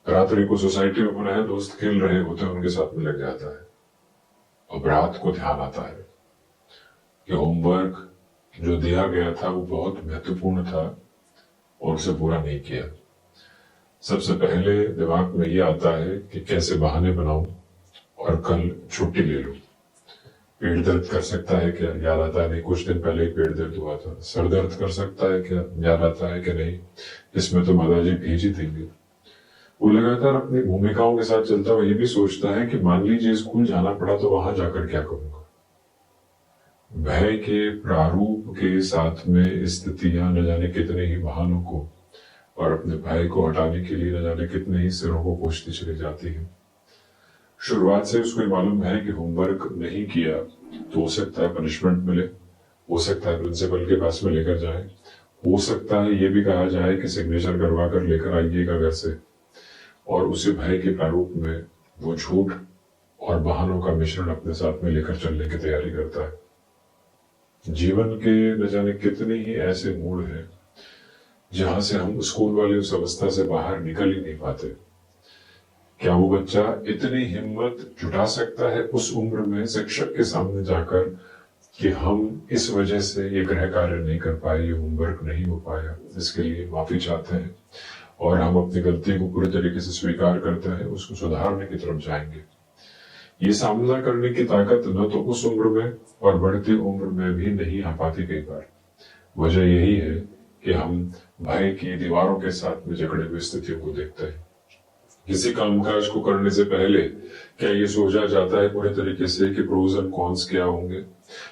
रात्रि को सोसाइटी में अपने दोस्त खेल रहे होते हैं, उनके साथ में लग जाता है। अब रात को ध्यान आता है कि होमवर्क जो दिया गया था वो बहुत महत्वपूर्ण था और उसे पूरा नहीं किया। सबसे पहले दिमाग में ये आता है कि कैसे बहाने बनाऊं और कल छुट्टी ले लूं। पेट दर्द कर सकता है क्या, याद आता है नहीं कुछ दिन पहले ही पेट दर्द हुआ था। सर दर्द कर सकता है क्या, याद आता है कि नहीं इसमें तो माताजी भेज ही देंगे। वो लगातार अपनी भूमिकाओं के साथ चलता हुआ ये भी सोचता है कि मान लीजिए स्कूल जाना पड़ा तो वहां जाकर क्या करूंगा। भय के प्रारूप के साथ में स्थितियां न जाने कितने ही बहानों को और अपने भय को हटाने के लिए न जाने कितने ही सिरों को कोसती चली जाती है। शुरुआत से उसको मालूम है कि होमवर्क नहीं किया तो हो सकता है पनिशमेंट मिले, हो सकता है प्रिंसिपल के पास में लेकर जाए, हो सकता है ये भी कहा जाए कि सिग्नेचर करवा कर लेकर आइएगा घर से। और उसी भय के प्रारूप में वो झूठ और बहानों का मिश्रण अपने साथ में लेकर चलने की तैयारी करता है। जीवन के न जाने कितने ही ऐसे मोड़ हैं जहां से हम स्कूल वाली उस अवस्था से बाहर निकल ही नहीं पाते। क्या वो बच्चा इतनी हिम्मत जुटा सकता है उस उम्र में शिक्षक के सामने जाकर कि हम इस वजह से ये गृह कार्य नहीं कर पाए, ये होमवर्क नहीं हो पाया, इसके लिए माफी चाहते हैं और हम अपनी गलती को पूरी तरीके से स्वीकार करते हैं, उसको सुधारने की तरफ जाएंगे। ये सामना करने की ताकत न तो उस उम्र में और बढ़ती उम्र में भी नहीं आ पाती कई बार। वजह यही है कि हम भय की दीवारों के साथ में जकड़े हुए स्थितियों को देखते हैं। किसी कामकाज को करने से पहले क्या ये सोचा जाता है पूरे तरीके से कि प्रोज एंड कॉन्स क्या होंगे।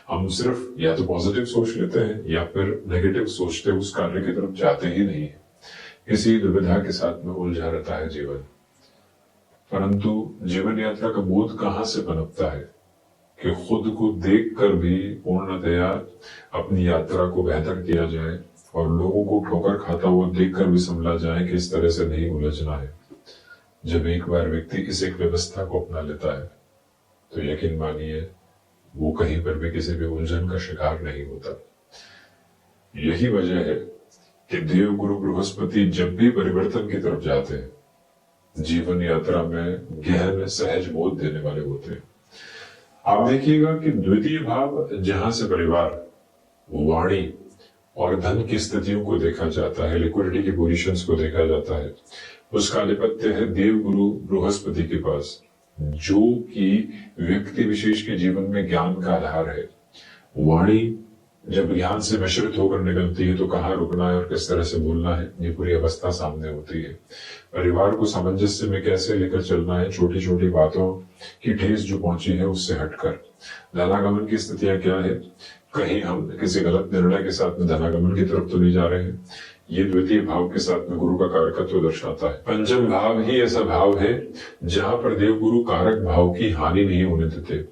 हम सिर्फ या तो पॉजिटिव सोच लेते हैं या फिर नेगेटिव सोचते उस कार्य की तरफ जाते ही नहीं है। इसी दुविधा के साथ में उलझा रहता है जीवन। परंतु जीवन यात्रा का बोध कहां से पनपता है कि खुद को देखकर भी पूर्णतया अपनी यात्रा को बेहतर किया जाए और लोगों को ठोकर खाता हुआ देखकर भी संभला जाए कि इस तरह से नहीं उलझना है। जब एक बार व्यक्ति इस एक व्यवस्था को अपना लेता है तो यकीन मानिए वो कहीं पर भी किसी भी उलझन का शिकार नहीं होता। यही वजह है कि देव गुरु बृहस्पति जब भी परिवर्तन की तरफ जाते हैं, जीवन यात्रा में गहन सहज बोध देने वाले होते हैं। आप देखिएगा कि द्वितीय भाव जहां से परिवार, वाणी और धन की स्थितियों को देखा जाता है, लिक्विडिटी की पोजीशंस को देखा जाता है, उसका आधिपत्य है देव गुरु बृहस्पति के पास, जो कि व्यक्ति विशेष के जीवन में ज्ञान का आधार है। वाणी जब ज्ञान से मिश्रित होकर निकलती है तो कहाँ रुकना है और किस तरह से बोलना है, ये पूरी अवस्था सामने होती है। परिवार को सामंजस्य में कैसे लेकर चलना है, छोटी छोटी बातों की ठेस जो पहुंची है उससे हटकर। धनागमन की स्थितियां क्या है, कहीं हम किसी गलत निर्णय के साथ में धनागमन की तरफ तो नहीं जा रहे हैं। ये द्वितीय भाव के साथ में गुरु का कारकत्व दर्शाता है। पंचम भाव ही ऐसा भाव है जहां पर देव गुरु कारक भाव की हानि नहीं होने देते।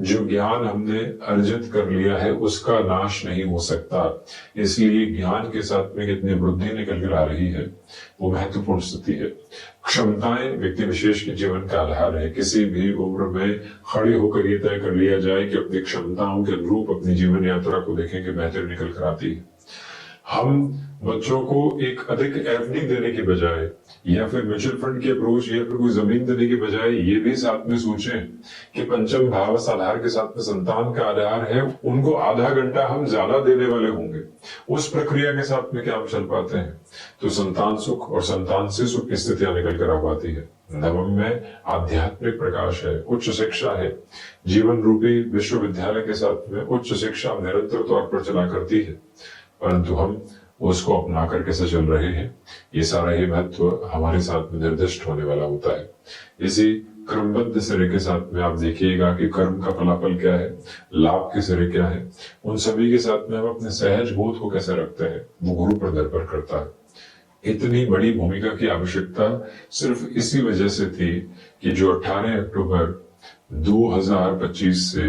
जो ज्ञान हमने अर्जित कर लिया है उसका नाश नहीं हो सकता, इसलिए ज्ञान के साथ में कितनी वृद्धि निकल कर आ रही है वो महत्वपूर्ण स्थिति है। क्षमताएं व्यक्ति विशेष के जीवन का आधार है। किसी भी उम्र में खड़े होकर ये तय कर लिया जाए कि अपनी क्षमताओं के अनुरूप अपनी जीवन यात्रा को देखेंगे बेहतर निकल कर आती है। हम बच्चों को एक अधिक एफडी देने की बजाय या फिर म्यूचुअल फंड की अप्रोच या फिर कोई जमीन देने की बजाय ये भी साथ में सोचें कि पंचम भाव आधार के साथ में संतान का आधार है, उनको आधा घंटा हम ज्यादा देने वाले होंगे। उस प्रक्रिया के साथ में क्या हम चल पाते हैं तो संतान सुख और संतान से सुख की स्थितियां निकल कर आ पाती है। नवम में आध्यात्मिक प्रकाश है, उच्च शिक्षा है। जीवन रूपी विश्वविद्यालय के साथ में उच्च शिक्षा निरंतर तौर पर चला करती है, परंतु हम उसको अपना कर कैसे चल रहे हैं, ये सारा ही महत्व हमारे साथ में निर्दिष्ट होने वाला होता है। इसी क्रमबद्ध सिरे के साथ में आप देखिएगा कि कर्म का फलाफल क्या है, लाभ के सिरे क्या है, उन सभी के साथ में हम अपने सहज बोध को कैसे रखते हैं वो गुरु पर निर्भर करता है। इतनी बड़ी भूमिका की आवश्यकता सिर्फ इसी वजह से थी कि जो 18 अक्टूबर 2025 से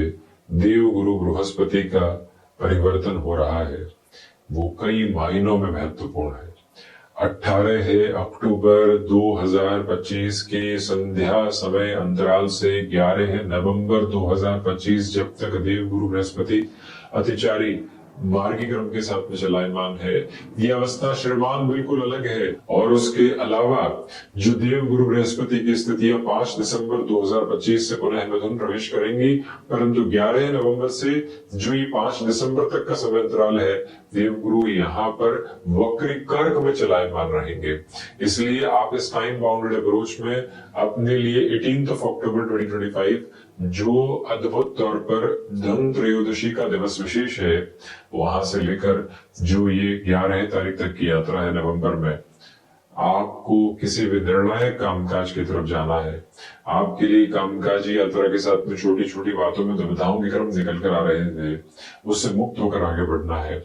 देव गुरु बृहस्पति का परिवर्तन हो रहा है वो कई मायनों में महत्वपूर्ण है। 18 अक्टूबर 2025 के संध्या समय अंतराल से 11 नवंबर 2025 जब तक देव गुरु बृहस्पति अतिचारी मार्गी क्रम के साथ में चलायमान है। ये अवस्था श्रीमान बिल्कुल अलग है। और उसके अलावा जो देव गुरु बृहस्पति की स्थितियां 5 दिसंबर 2025 से पुनः मिथुन प्रवेश करेंगी, परंतु 11 नवंबर से जो ये 5 दिसंबर तक का समय अंतराल है, देव गुरु यहाँ पर वक्री कर्क में चलायमान रहेंगे। इसलिए आप इस टाइम बाउंडेड अप्रोच में अपने लिए 18 अक्टूबर 2025 जो अद्भुत तौर पर धन त्रयोदशी का दिवस विशेष है, वहां से लेकर जो ये 11 तारीख तक की यात्रा है नवंबर में, आपको किसी भी निर्णायक कामकाज की तरफ जाना है। आपके लिए कामकाजी यात्रा के साथ में छोटी छोटी बातों में दुविधाओं के क्रम निकल कर आ रहे थे, उससे मुक्त होकर आगे बढ़ना है।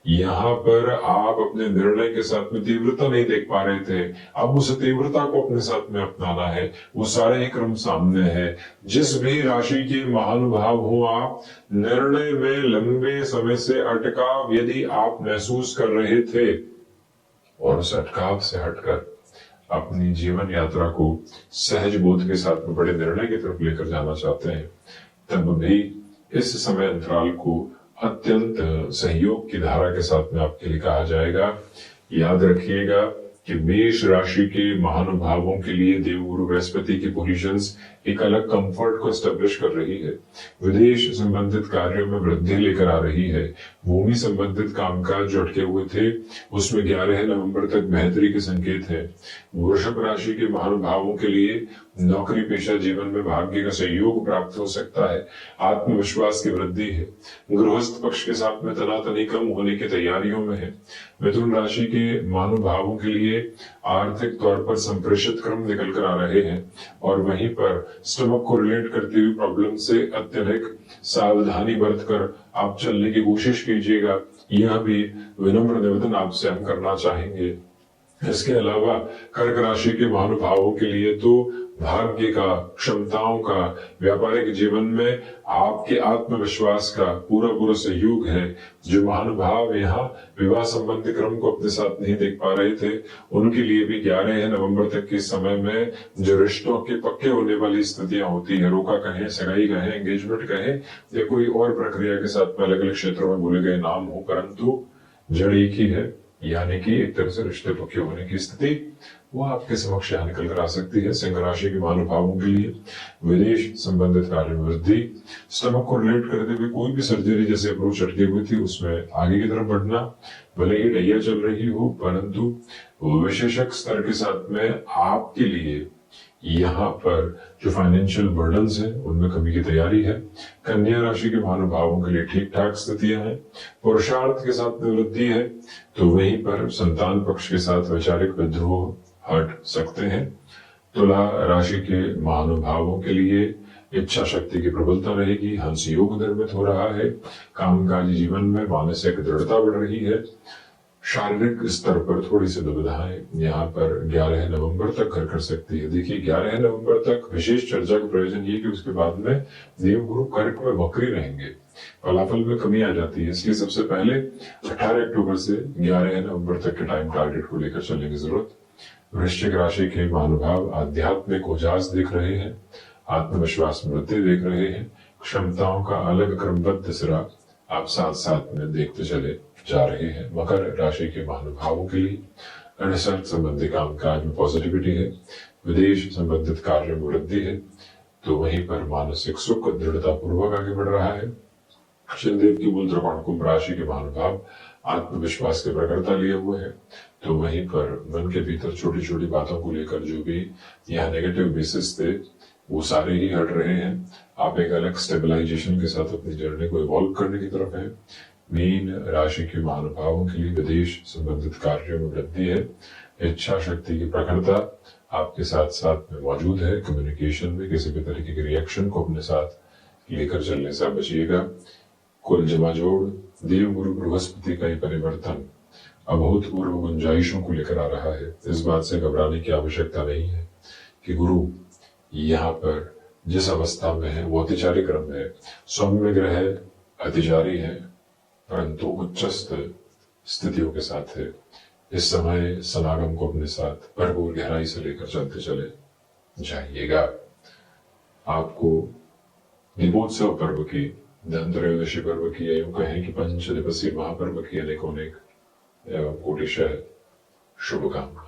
यहाँ पर आप अपने निर्णय के साथ में तीव्रता नहीं देख पा रहे थे, अब उस तीव्रता को अपने साथ में अपनाना है। वो सारे ही क्रम सामने है। जिस भी राशि के महानुभाव हो, आप निर्णय में लंबे समय से अटकाव यदि आप महसूस कर रहे थे और उस अटकाव से हटकर अपनी जीवन यात्रा को सहज बोध के साथ में बड़े निर्णय की तरफ लेकर जाना चाहते हैं, तब भी इस समय अंतराल को अत्यंत सहयोग की धारा के साथ में आपके लिए कहा जाएगा। याद रखिएगा कि मेष राशि के महानुभावों के लिए देवगुरु बृहस्पति की पोजीशंस एक अलग कंफर्ट को एस्टेब्लिश कर रही है। विदेश संबंधित कार्यों में वृद्धि लेकर आ रही है। भूमि संबंधित कामकाज जो अटके हुए थे, उसमें 11 नवंबर तक बेहतरी के संकेत है। वृषभ राशि के महानुभावों के लिए नौकरी पेशा जीवन में भाग्य का सहयोग प्राप्त हो सकता है। आत्मविश्वास की वृद्धि है। गृहस्थ पक्ष के साथ में तनातनी कम होने की तैयारियों में है। मिथुन राशि के महानुभावों के लिए आर्थिक तौर पर संप्रेषित क्रम निकल कर आ रहे हैं और वहीं पर स्टमक को रिलेट करती हुई प्रॉब्लम से अत्यधिक सावधानी बरतकर आप चलने की कोशिश कीजिएगा। यह भी विनम्र निवेदन आपसे हम करना चाहेंगे। इसके अलावा कर्क राशि के महानुभावों के लिए तो भाग्य का, क्षमताओं का, व्यापारिक जीवन में आपके आत्मविश्वास का पूरा सहयोग है। जो महानुभाव यहाँ विवाह संबंधी क्रम को अपने साथ नहीं देख पा रहे थे, उनके लिए भी 11 नवंबर तक के समय में जो रिश्तों के पक्के होने वाली स्थितियां होती है, रोका कहें, सगाई कहें, एंगेजमेंट कहें या कोई और प्रक्रिया के साथ में अलग अलग क्षेत्रों में बोले गए नाम हो, परंतु जड़ एक ही है, यानी कि एक तरह से रिश्ते पक्के होने की स्थिति वो आपके समक्ष यहाँ निकल कर आ सकती है। सिंह राशि के महानुभावों के लिए विदेश संबंधित कार्य में वृद्धि, स्टमक को रिलेट करते हुए कोई भी सर्जरी जैसे अप्रोच अटकी हुई थी उसमें आगे की तरफ बढ़ना, भले ही डैया चल रही हो, परंतु विशेषज्ञ स्तर के साथ में आपके लिए यहाँ पर जो फाइनेंशियल बर्डन्स है उनमें कमी की तैयारी है। कन्या राशि के महानुभावों के लिए ठीक ठाक स्थितियां हैं। पुरुषार्थ के साथ में वृद्धि है, तो वहीं पर संतान पक्ष के साथ वैचारिक विद्रोह हट सकते हैं। तुला राशि के महानुभावों के लिए इच्छा शक्ति की प्रबलता रहेगी। हंस योग निर्मित हो रहा है। कामकाजी जीवन में मानसिक दृढ़ता बढ़ रही है। शारीरिक स्तर पर थोड़ी सी दुविधाएं यहाँ पर 11 नवंबर तक घर कर सकती है। देखिए 11 नवंबर तक विशेष चर्चा का प्रयोजन ये कि उसके बाद में देवगुरु कर्क में वक्री रहेंगे, फलाफल में कमी आ जाती है। इसलिए सबसे पहले 18 अक्टूबर से 11 नवंबर तक के टाइम टारगेट को लेकर चलने की जरूरत। वृश्चिक राशि के महानुभाव आध्यात्मिक उजास देख रहे हैं, आत्मविश्वास में वृद्धि देख रहे हैं। क्षमताओं का अलग क्रमबद्ध सिरा आप साथ साथ में देखते चले जा रहे हैं। मकर राशि के महानुभावों के लिए रिसर्च संबंधी कामकाज में पॉजिटिविटी है। विदेश संबंधित कार्य में वृद्धि है, तो वहीं पर मानसिक सुख दृढ़ता पूर्वक आगे बढ़ रहा है। शनिदेव की मूल त्रिकोण कुंभ राशि के महानुभाव आत्मविश्वास की प्रखरता लिए हुए हैं, तो वहीं पर मन के भीतर छोटी छोटी बातों को लेकर जो भी यहाँ नेगेटिव बेसिस थे वो सारे ही हट रहे हैं। आप एक अलग स्टेबलाइजेशन के साथ अपनी जर्नी को इवॉल्व करने की तरफ है। मीन राशि के महानुभावों के लिए विदेश संबंधित कार्यों में वृद्धि है। इच्छा शक्ति की प्रखरता आपके साथ साथ में मौजूद है। कम्युनिकेशन में किसी भी तरीके के रिएक्शन को अपने साथ लेकर चलने से बचिएगा। कुल जमा जोड़ देव गुरु बृहस्पति का ही परिवर्तन अभूतपूर्व गुंजाइशों को लेकर आ रहा है। इस बात से घबराने की आवश्यकता नहीं है कि गुरु यहाँ पर जिस अवस्था में है वो अतिचारी क्रम है। सौम्य ग्रह अतिचारी है, परंतु उच्चस्थ स्थितियों के साथ है। इस समय समागम को अपने साथ भरपूर गहराई से लेकर चलते चले जाइएगा। आपको दीपोत्सव पर्व की धनत्रयोदशी पर्व की, यूं कहें कि पंच दिवसीय महापर्व की अनेकों अनेक एवं कोटिशः शुभकामनाएं।